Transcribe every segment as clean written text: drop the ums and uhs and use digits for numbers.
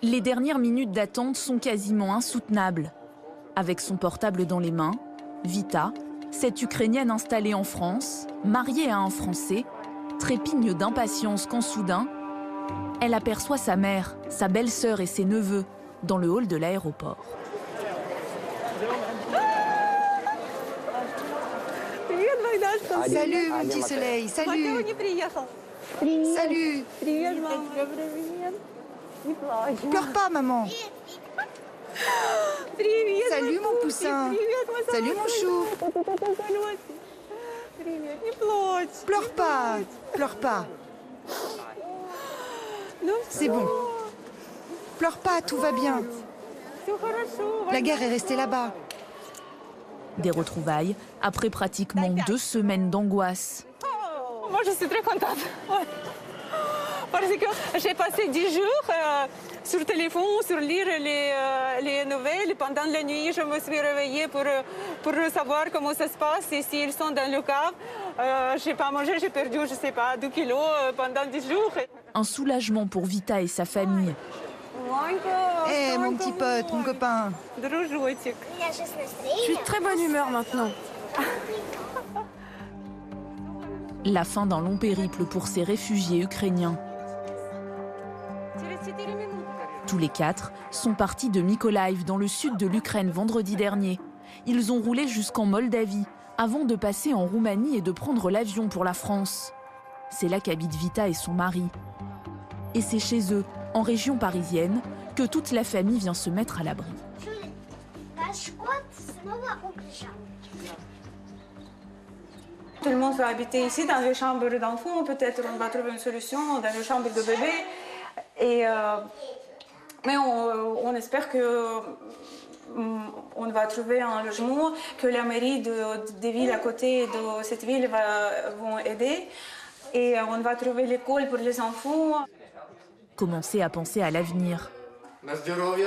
Les dernières minutes d'attente sont quasiment insoutenables. Avec son portable dans les mains, Vita, cette Ukrainienne installée en France, mariée à un Français, trépigne d'impatience quand soudain, elle aperçoit sa mère, sa belle-sœur et ses neveux dans le hall de l'aéroport. Salut mon petit soleil, salut. Salut. Pleure pas maman. Salut mon poussin. Salut mon chou. Pleure pas, pleure pas. C'est bon. Pleure pas, tout va bien. La guerre est restée là-bas. Des retrouvailles après pratiquement 2 semaines d'angoisse. Moi, je suis très contente. Parce que j'ai passé 10 jours sur téléphone, sur lire les nouvelles. Pendant la nuit, je me suis réveillée pour savoir comment ça se passe et s'ils sont dans le cave. J'ai pas mangé, j'ai perdu, je sais pas, 2 kilos pendant 10 jours. Un soulagement pour Vita et sa famille. Hé, mon petit pote, mon copain. Je suis de très bonne humeur maintenant. La fin d'un long périple pour ces réfugiés ukrainiens. Tous les 4 sont partis de Mykolaiv, dans le sud de l'Ukraine, vendredi dernier. Ils ont roulé jusqu'en Moldavie, avant de passer en Roumanie et de prendre l'avion pour la France. C'est là qu'habitent Vita et son mari. Et c'est chez eux, en région parisienne, que toute la famille vient se mettre à l'abri. Tout le monde va habiter ici dans les chambres d'enfants. Peut-être on va trouver une solution dans les chambres de bébés. Mais on espère que on va trouver un logement, que la mairie des villes à côté de cette ville vont aider. Et on va trouver l'école pour les enfants. Commencer à penser à l'avenir. Na zdrowie.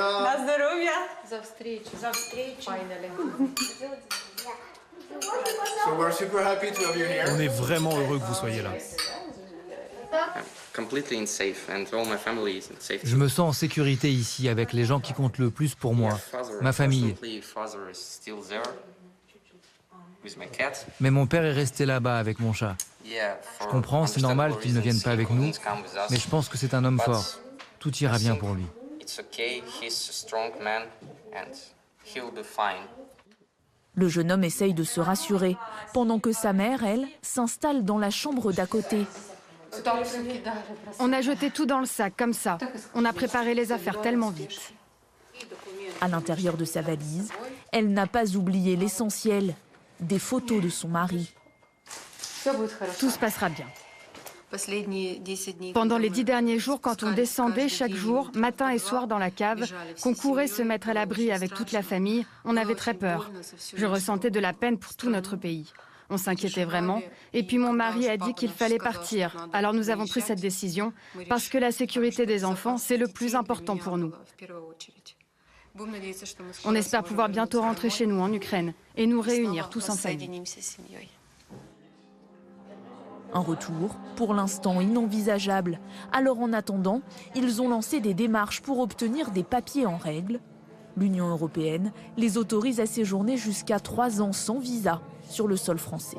On est vraiment heureux que vous soyez là. Je me sens en sécurité ici avec les gens qui comptent le plus pour moi, ma famille. Mais mon père est resté là-bas avec mon chat. Je comprends, c'est normal qu'il ne vienne pas avec nous, mais je pense que c'est un homme fort. Tout ira bien pour lui. Le jeune homme essaye de se rassurer, pendant que sa mère, elle, s'installe dans la chambre d'à côté. On a jeté tout dans le sac, comme ça. On a préparé les affaires tellement vite. À l'intérieur de sa valise, elle n'a pas oublié l'essentiel, des photos de son mari. Tout se passera bien. Pendant les 10 derniers jours, quand on descendait chaque jour, matin et soir dans la cave, qu'on courait se mettre à l'abri avec toute la famille, on avait très peur. Je ressentais de la peine pour tout notre pays. On s'inquiétait vraiment. Et puis mon mari a dit qu'il fallait partir. Alors nous avons pris cette décision parce que la sécurité des enfants, c'est le plus important pour nous. On espère pouvoir bientôt rentrer chez nous en Ukraine et nous réunir tous en famille. Un retour, pour l'instant inenvisageable. Alors en attendant, ils ont lancé des démarches pour obtenir des papiers en règle. L'Union européenne les autorise à séjourner jusqu'à 3 ans sans visa sur le sol français.